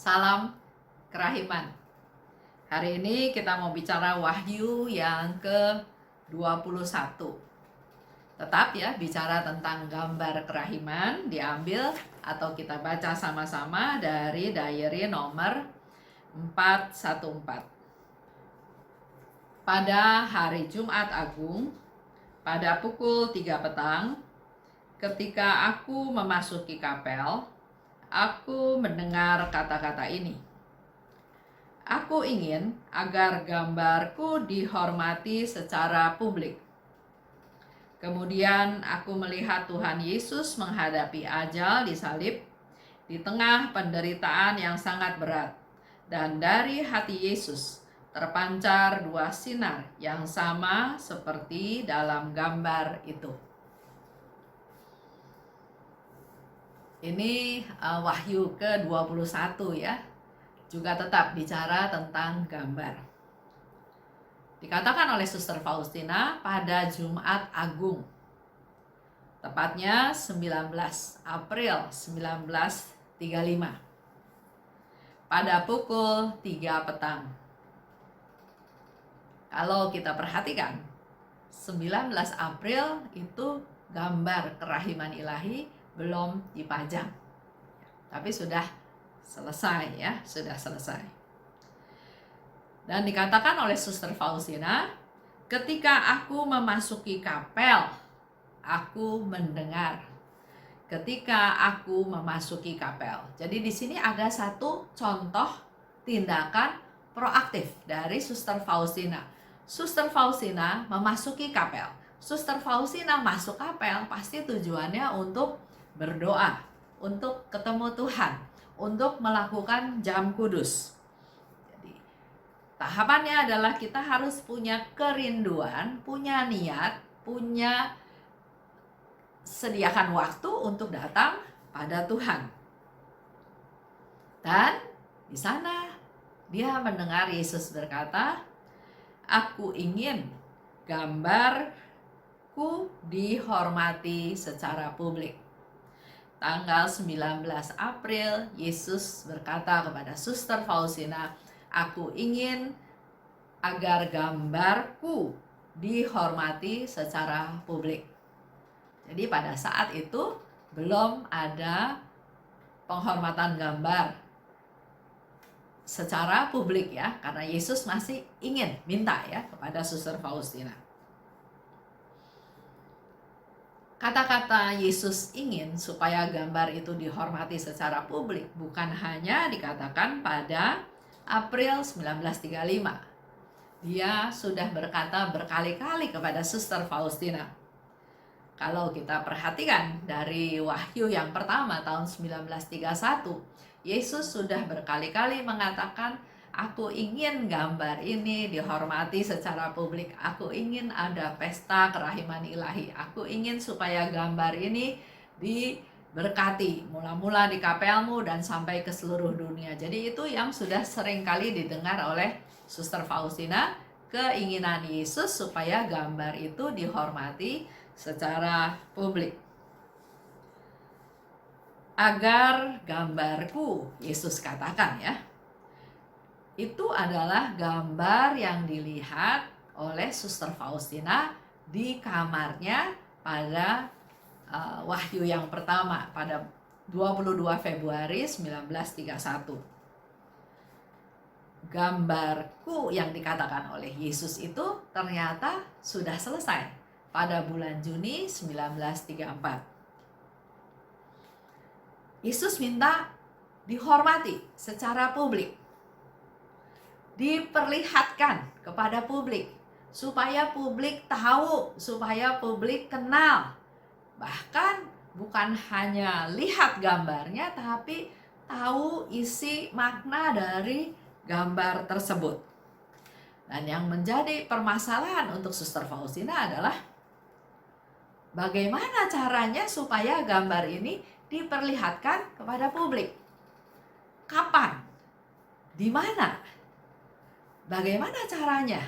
Salam kerahiman. Hari ini kita mau bicara Wahyu yang ke-21. Tetap ya, bicara tentang gambar kerahiman, diambil atau kita baca sama-sama dari diary nomor 414. Pada hari Jumat Agung, pada pukul 3 petang, ketika aku memasuki kapel, aku mendengar kata-kata ini. Aku ingin agar gambarku dihormati secara publik. Kemudian aku melihat Tuhan Yesus menghadapi ajal di salib di tengah penderitaan yang sangat berat. Dan dari hati Yesus terpancar dua sinar yang sama seperti dalam gambar itu. Ini Wahyu ke-21 ya. Juga tetap bicara tentang gambar. Dikatakan oleh Suster Faustina pada Jumat Agung, tepatnya 19 April 1935, pada pukul 3 petang. Kalau kita perhatikan, 19 April itu gambar kerahiman ilahi belum dipajang, tapi sudah selesai ya, sudah selesai. Dan dikatakan oleh Suster Faustina, ketika aku memasuki kapel, aku mendengar. Ketika aku memasuki kapel. Jadi di sini ada satu contoh tindakan proaktif dari Suster Faustina. Suster Faustina memasuki kapel. Suster Faustina masuk kapel pasti tujuannya untuk berdoa, untuk ketemu Tuhan, untuk melakukan jam kudus. Jadi tahapannya adalah kita harus punya kerinduan, punya niat, punya sediakan waktu untuk datang pada Tuhan. Dan di sana dia mendengar Yesus berkata, "Aku ingin gambarku dihormati secara publik." Tanggal 19 April, Yesus berkata kepada Suster Faustina, "Aku ingin agar gambarku dihormati secara publik." Jadi pada saat itu belum ada penghormatan gambar secara publik ya, karena Yesus masih ingin minta ya kepada Suster Faustina. Kata-kata Yesus ingin supaya gambar itu dihormati secara publik bukan hanya dikatakan pada April 1935. Dia sudah berkata berkali-kali kepada Suster Faustina. Kalau kita perhatikan dari Wahyu yang pertama tahun 1931, Yesus sudah berkali-kali mengatakan, "Aku ingin gambar ini dihormati secara publik. Aku ingin ada pesta kerahiman ilahi. Aku ingin supaya gambar ini diberkati, mula-mula di kapelmu dan sampai ke seluruh dunia." Jadi itu yang sudah sering kali didengar oleh Suster Faustina, keinginan Yesus supaya gambar itu dihormati secara publik. Agar gambarku, Yesus katakan ya, itu adalah gambar yang dilihat oleh Suster Faustina di kamarnya pada Wahyu yang pertama pada 22 Februari 1931. Gambarku yang dikatakan oleh Yesus itu ternyata sudah selesai pada bulan Juni 1934. Yesus minta dihormati secara publik, diperlihatkan kepada publik, supaya publik tahu, supaya publik kenal. Bahkan bukan hanya lihat gambarnya, tapi tahu isi makna dari gambar tersebut. Dan yang menjadi permasalahan untuk Suster Faustina adalah bagaimana caranya supaya gambar ini diperlihatkan kepada publik. Kapan? Di mana? Bagaimana caranya?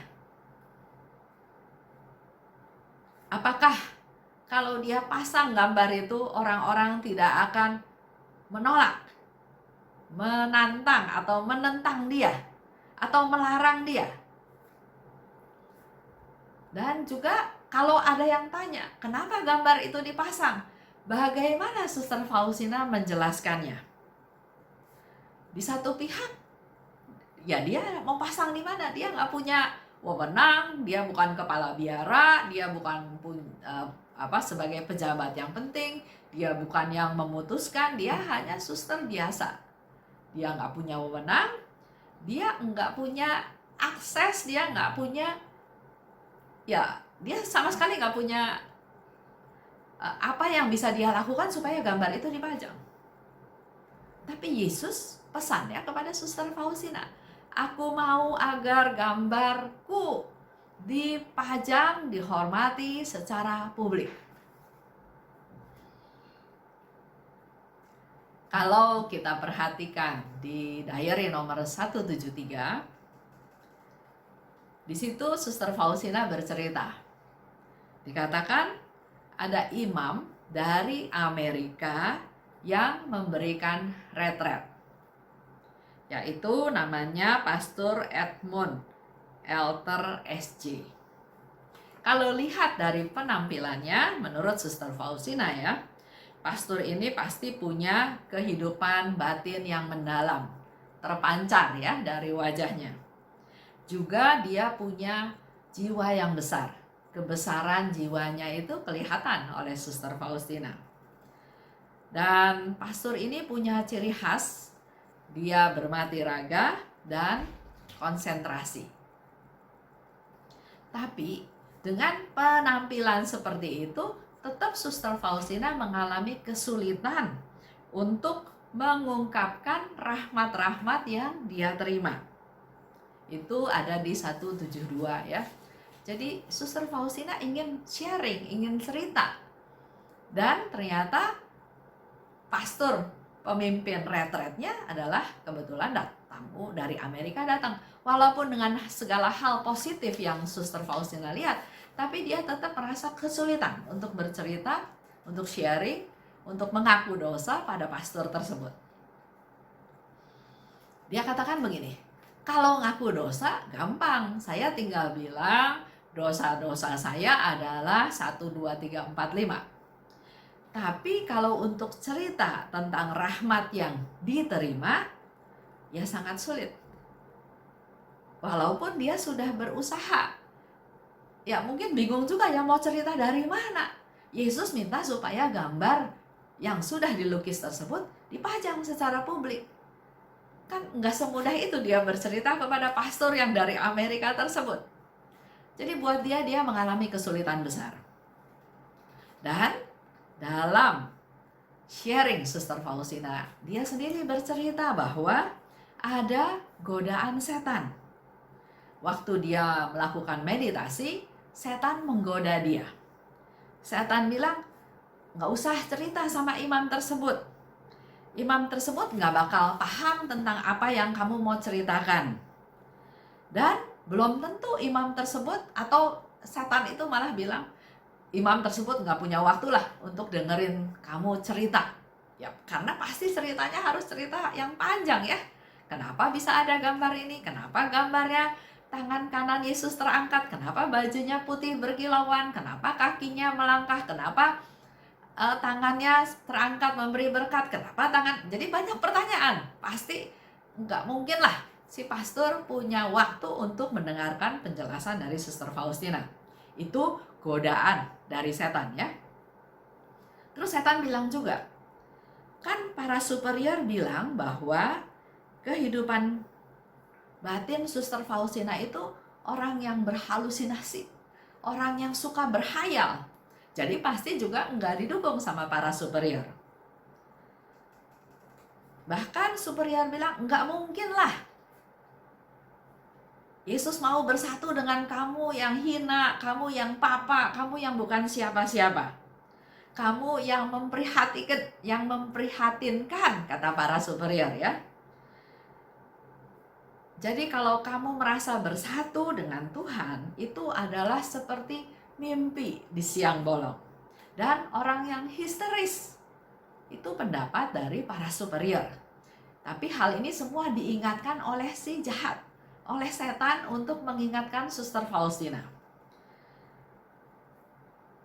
Apakah kalau dia pasang gambar itu orang-orang tidak akan menolak? menantang atau menentang dia, atau melarang dia. Dan juga kalau ada yang tanya, kenapa gambar itu dipasang? Bagaimana Suster Faustina menjelaskannya? Di satu pihak, ya dia mau pasang di mana? Dia nggak punya wewenang, dia bukan kepala biara, dia bukan sebagai pejabat yang penting, dia bukan yang memutuskan, dia hanya suster biasa. Dia nggak punya wewenang, dia nggak punya akses, dia nggak punya, ya dia sama sekali nggak punya apa yang bisa dia lakukan supaya gambar itu dipajang. Tapi Yesus pesannya kepada Suster Faustina, aku mau agar gambarku dipajang, dihormati secara publik. Kalau kita perhatikan di diary nomor 173, di situ Suster Faustina bercerita. Dikatakan ada imam dari Amerika yang memberikan retret, yaitu namanya Pastor Edmund Elter SJ. Kalau lihat dari penampilannya, menurut Suster Faustina ya, pastor ini pasti punya kehidupan batin yang mendalam, terpancar ya dari wajahnya. Juga dia punya jiwa yang besar. Kebesaran jiwanya itu kelihatan oleh Suster Faustina. Dan pastor ini punya ciri khas, dia bermati raga dan konsentrasi. Tapi dengan penampilan seperti itu, tetap Suster Faustina mengalami kesulitan untuk mengungkapkan rahmat-rahmat yang dia terima. Itu ada di 172 ya. Jadi Suster Faustina ingin sharing, ingin cerita. Dan ternyata pastor pemimpin retretnya adalah kebetulan tamu dari Amerika datang. Walaupun dengan segala hal positif yang Suster Faustina lihat, tapi dia tetap merasa kesulitan untuk bercerita, untuk sharing, untuk mengaku dosa pada pastor tersebut. Dia katakan begini, kalau ngaku dosa gampang, saya tinggal bilang dosa-dosa saya adalah 1, 2, 3, 4, 5. Tapi kalau untuk cerita tentang rahmat yang diterima, ya sangat sulit. Walaupun dia sudah berusaha. Ya mungkin bingung juga ya mau cerita dari mana. Yesus minta supaya gambar yang sudah dilukis tersebut dipajang secara publik. Kan nggak semudah itu dia bercerita kepada pastor yang dari Amerika tersebut. Jadi buat dia mengalami kesulitan besar. Dan dalam sharing Suster Faustina, dia sendiri bercerita bahwa ada godaan setan. Waktu dia melakukan meditasi, setan menggoda dia. Setan bilang, nggak usah cerita sama imam tersebut. Imam tersebut nggak bakal paham tentang apa yang kamu mau ceritakan. Dan belum tentu imam tersebut, atau setan itu malah bilang, imam tersebut nggak punya waktu lah untuk dengerin kamu cerita. Ya, karena pasti ceritanya harus cerita yang panjang ya. Kenapa bisa ada gambar ini? Kenapa gambarnya tangan kanan Yesus terangkat? Kenapa bajunya putih berkilauan? Kenapa kakinya melangkah? Kenapa tangannya terangkat memberi berkat? Kenapa tangan? Jadi banyak pertanyaan. Pasti nggak mungkin lah si pastor punya waktu untuk mendengarkan penjelasan dari Suster Faustina. Itu godaan dari setan ya. Terus setan bilang juga, kan para superior bilang bahwa kehidupan batin Suster Faustina itu orang yang berhalusinasi, orang yang suka berhayal. Jadi pasti juga nggak didukung sama para superior. Bahkan superior bilang, nggak mungkin lah Yesus mau bersatu dengan kamu yang hina, kamu yang papa, kamu yang bukan siapa-siapa. Kamu yang memprihatinkan, kata para superior ya. Jadi kalau kamu merasa bersatu dengan Tuhan, itu adalah seperti mimpi di siang bolong. Dan orang yang histeris, itu pendapat dari para superior. Tapi hal ini semua diingatkan oleh si jahat, oleh setan untuk mengingatkan Suster Faustina.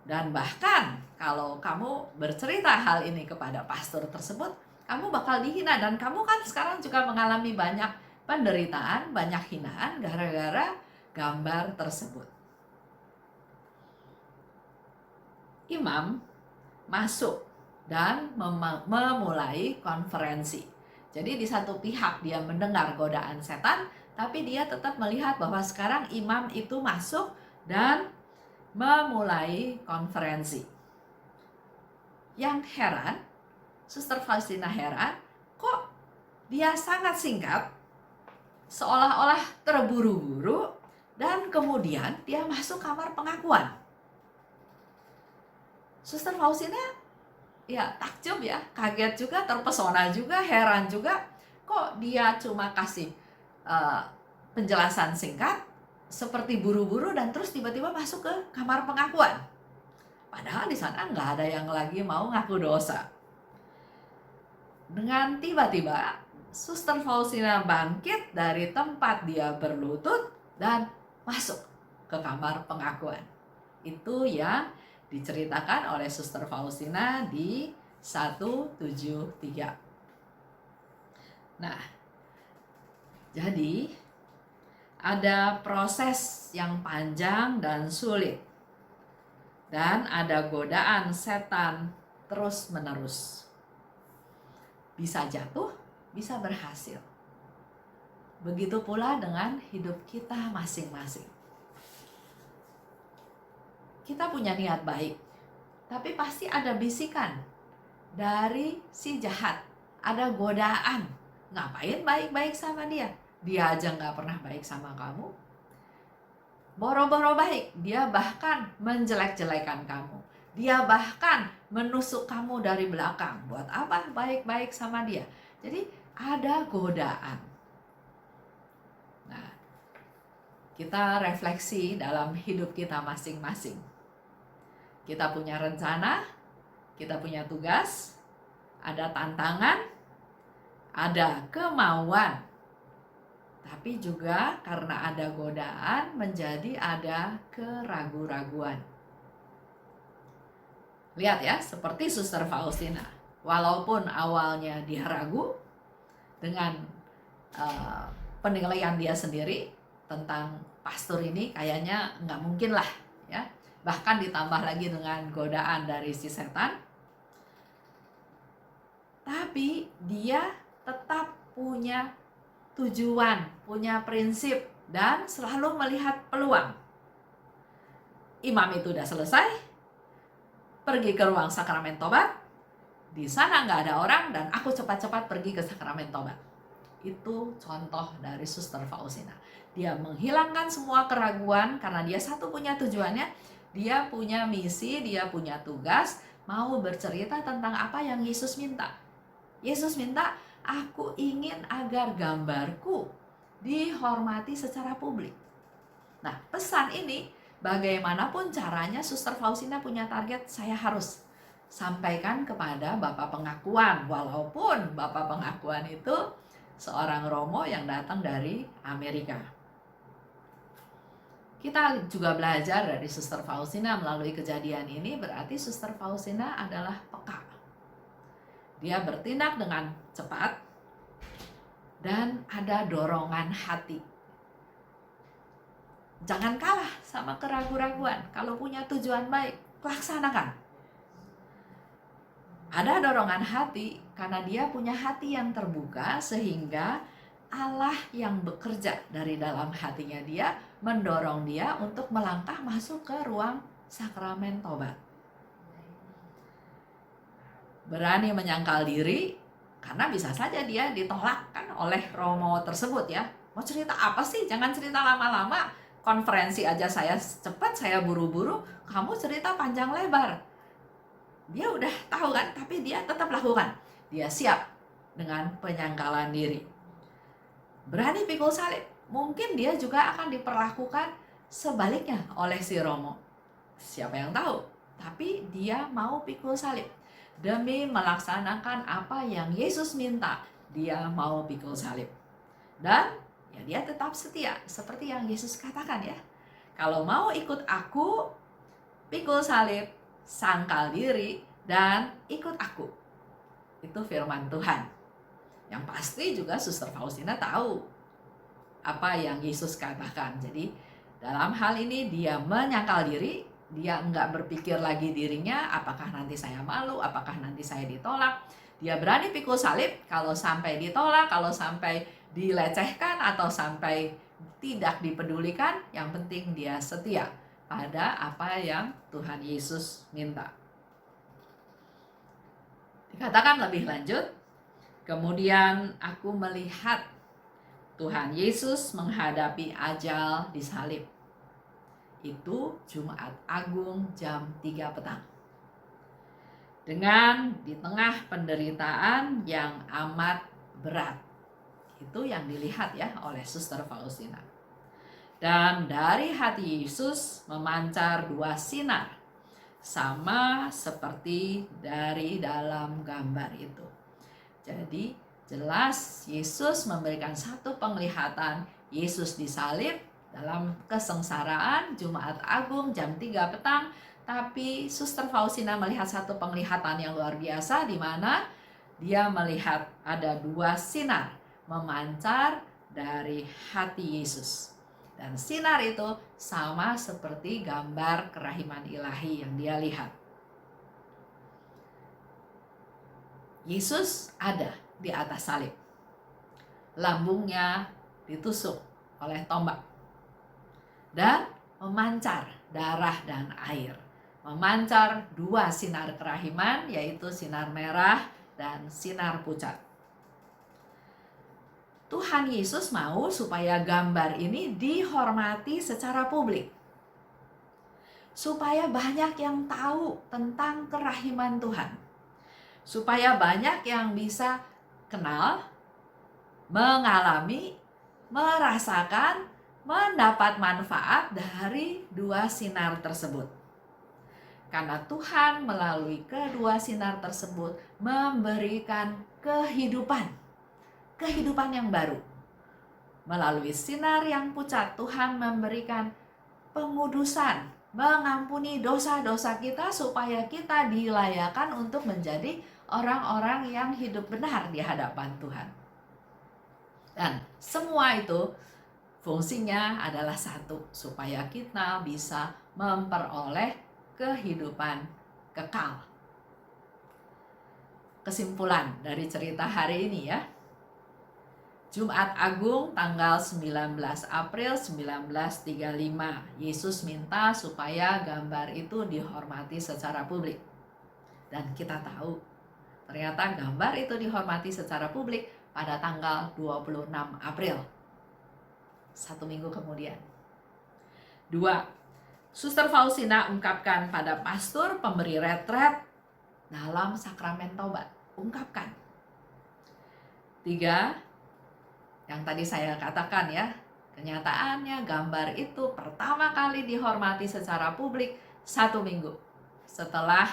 Dan bahkan kalau kamu bercerita hal ini kepada pastor tersebut, kamu bakal dihina. Dan kamu kan sekarang juga mengalami banyak penderitaan, banyak hinaan gara-gara gambar tersebut. Imam masuk dan memulai konferensi. Jadi di satu pihak dia mendengar godaan setan, tapi dia tetap melihat bahwa sekarang imam itu masuk dan memulai konferensi. Yang heran, Suster Faustina heran, kok dia sangat singkat, seolah-olah terburu-buru, dan kemudian dia masuk kamar pengakuan. Suster Faustina ya takjub ya, kaget juga, terpesona juga, heran juga, kok dia cuma kasih penjelasan singkat, seperti buru-buru dan terus tiba-tiba masuk ke kamar pengakuan. Padahal di sana nggak ada yang lagi mau ngaku dosa. Dengan tiba-tiba, Suster Faustina bangkit dari tempat dia berlutut dan masuk ke kamar pengakuan. Itu yang diceritakan oleh Suster Faustina di 173. Nah, jadi ada proses yang panjang dan sulit. Dan ada godaan setan terus-menerus. Bisa jatuh, bisa berhasil. Begitu pula dengan hidup kita masing-masing. Kita punya niat baik, tapi pasti ada bisikan dari si jahat. Ada godaan. Ngapain baik-baik sama dia? Dia aja nggak pernah baik sama kamu. Boro-boro baik, dia bahkan menjelek-jelekan kamu. Dia bahkan menusuk kamu dari belakang. Buat apa baik-baik sama dia? Jadi ada godaan. Nah, kita refleksi dalam hidup kita masing-masing. Kita punya rencana, kita punya tugas, ada tantangan, ada kemauan. Tapi juga karena ada godaan menjadi ada keraguan-raguan. Lihat ya, seperti Suster Faustina. Walaupun awalnya dia ragu dengan penilaian dia sendiri tentang pastor ini, kayaknya nggak mungkin lah ya. Bahkan ditambah lagi dengan godaan dari si setan. Tapi dia tetap punya tujuan, punya prinsip, dan selalu melihat peluang. Imam itu udah selesai, pergi ke ruang sakramen tobat, di sana nggak ada orang, dan aku cepat-cepat pergi ke sakramen tobat. Itu contoh dari Suster Faustina. Dia menghilangkan semua keraguan karena dia satu punya tujuannya, dia punya misi, dia punya tugas, mau bercerita tentang apa yang Yesus minta. Yesus minta, aku ingin agar gambarku dihormati secara publik. Nah, pesan ini bagaimanapun caranya Suster Faustina punya target, saya harus sampaikan kepada Bapak Pengakuan. Walaupun Bapak Pengakuan itu seorang Romo yang datang dari Amerika. Kita juga belajar dari Suster Faustina melalui kejadian ini, berarti Suster Faustina adalah peka. Dia bertindak dengan cepat dan ada dorongan hati. Jangan kalah sama keraguan-raguan. Kalau punya tujuan baik, laksanakan. Ada dorongan hati karena dia punya hati yang terbuka, sehingga Allah yang bekerja dari dalam hatinya dia mendorong dia untuk melangkah masuk ke ruang sakramen tobat. Berani menyangkal diri, karena bisa saja dia ditolak kan oleh Romo tersebut ya. Mau cerita apa sih? Jangan cerita lama-lama. Konferensi aja saya cepat, saya buru-buru, kamu cerita panjang lebar. Dia udah tahu kan, tapi dia tetap lakukan. Dia siap dengan penyangkalan diri. Berani pikul salib, mungkin dia juga akan diperlakukan sebaliknya oleh si Romo. Siapa yang tahu? Tapi dia mau pikul salib demi melaksanakan apa yang Yesus minta, dia mau pikul salib. Dan ya dia tetap setia, seperti yang Yesus katakan ya. Kalau mau ikut aku, pikul salib, sangkal diri, dan ikut aku. Itu firman Tuhan. Yang pasti juga Suster Faustina tahu apa yang Yesus katakan. Jadi dalam hal ini dia menyangkal diri, dia enggak berpikir lagi dirinya, apakah nanti saya malu, apakah nanti saya ditolak. Dia berani pikul salib, kalau sampai ditolak, kalau sampai dilecehkan, atau sampai tidak dipedulikan, yang penting dia setia pada apa yang Tuhan Yesus minta. Dikatakan lebih lanjut, kemudian aku melihat Tuhan Yesus menghadapi ajal di salib. Itu Jumat Agung jam 3 petang. Dengan di tengah penderitaan yang amat berat. Itu yang dilihat ya oleh Suster Faustina. Dan dari hati Yesus memancar 2 sinar. Sama seperti dari dalam gambar itu. Jadi jelas Yesus memberikan satu penglihatan Yesus disalib dalam kesengsaraan Jumat Agung jam 3 petang. Tapi Suster Faustina melihat satu penglihatan yang luar biasa, di mana dia melihat ada 2 sinar memancar dari hati Yesus. Dan sinar itu sama seperti gambar kerahiman ilahi yang dia lihat. Yesus ada di atas salib. Lambungnya ditusuk oleh tombak. Dan memancar darah dan air. Memancar 2 sinar kerahiman, yaitu sinar merah dan sinar pucat. Tuhan Yesus mau supaya gambar ini dihormati secara publik. Supaya banyak yang tahu tentang kerahiman Tuhan. Supaya banyak yang bisa kenal, mengalami, merasakan, mendapat manfaat dari 2 sinar tersebut. Karena Tuhan melalui kedua sinar tersebut memberikan kehidupan yang baru. Melalui sinar yang pucat, Tuhan memberikan pengudusan, mengampuni dosa-dosa kita supaya kita dilayakan untuk menjadi orang-orang yang hidup benar di hadapan Tuhan. Dan semua itu fungsinya adalah satu, supaya kita bisa memperoleh kehidupan kekal. Kesimpulan dari cerita hari ini ya. Jumat Agung tanggal 19 April 1935. Yesus minta supaya gambar itu dihormati secara publik. Dan kita tahu, ternyata gambar itu dihormati secara publik pada tanggal 26 April. 1 minggu kemudian. 2. Suster Faustina ungkapkan pada pastor pemberi retret dalam sakramen tobat. Ungkapkan. 3. Yang tadi saya katakan ya, kenyataannya gambar itu pertama kali dihormati secara publik 1 minggu setelah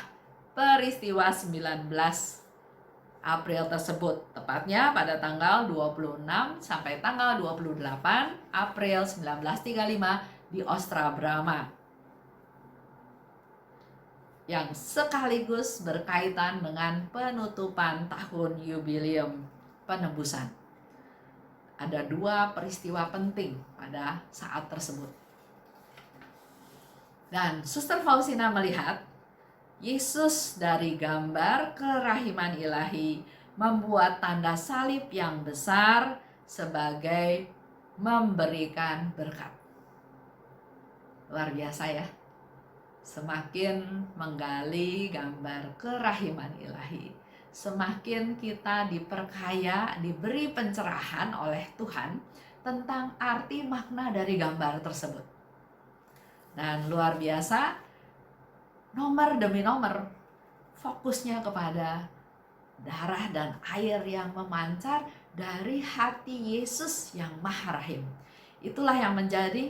peristiwa 19 April tersebut, tepatnya pada tanggal 26 sampai tanggal 28 April 1935 di Ostra Brama, yang sekaligus berkaitan dengan penutupan tahun yubileum penebusan. Ada 2 peristiwa penting pada saat tersebut. Dan Suster Faustina melihat Yesus dari gambar kerahiman ilahi membuat tanda salib yang besar sebagai memberikan berkat. Luar biasa ya. Semakin menggali gambar kerahiman ilahi, semakin kita diperkaya, diberi pencerahan oleh Tuhan tentang arti makna dari gambar tersebut. Dan luar biasa, nomor demi nomor, fokusnya kepada darah dan air yang memancar dari hati Yesus yang Maha Rahim. Itulah yang menjadi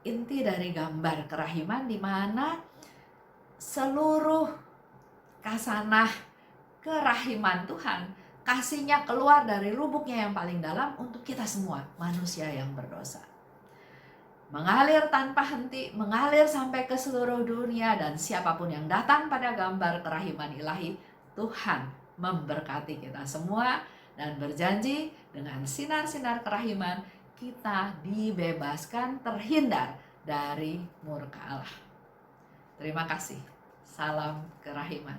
inti dari gambar kerahiman, di mana seluruh kasanah kerahiman Tuhan kasih-Nya keluar dari lubuknya yang paling dalam untuk kita semua, manusia yang berdosa. Mengalir tanpa henti, mengalir sampai ke seluruh dunia, dan siapapun yang datang pada gambar kerahiman ilahi, Tuhan memberkati kita semua dan berjanji dengan sinar-sinar kerahiman kita dibebaskan, terhindar dari murka Allah. Terima kasih. Salam kerahiman.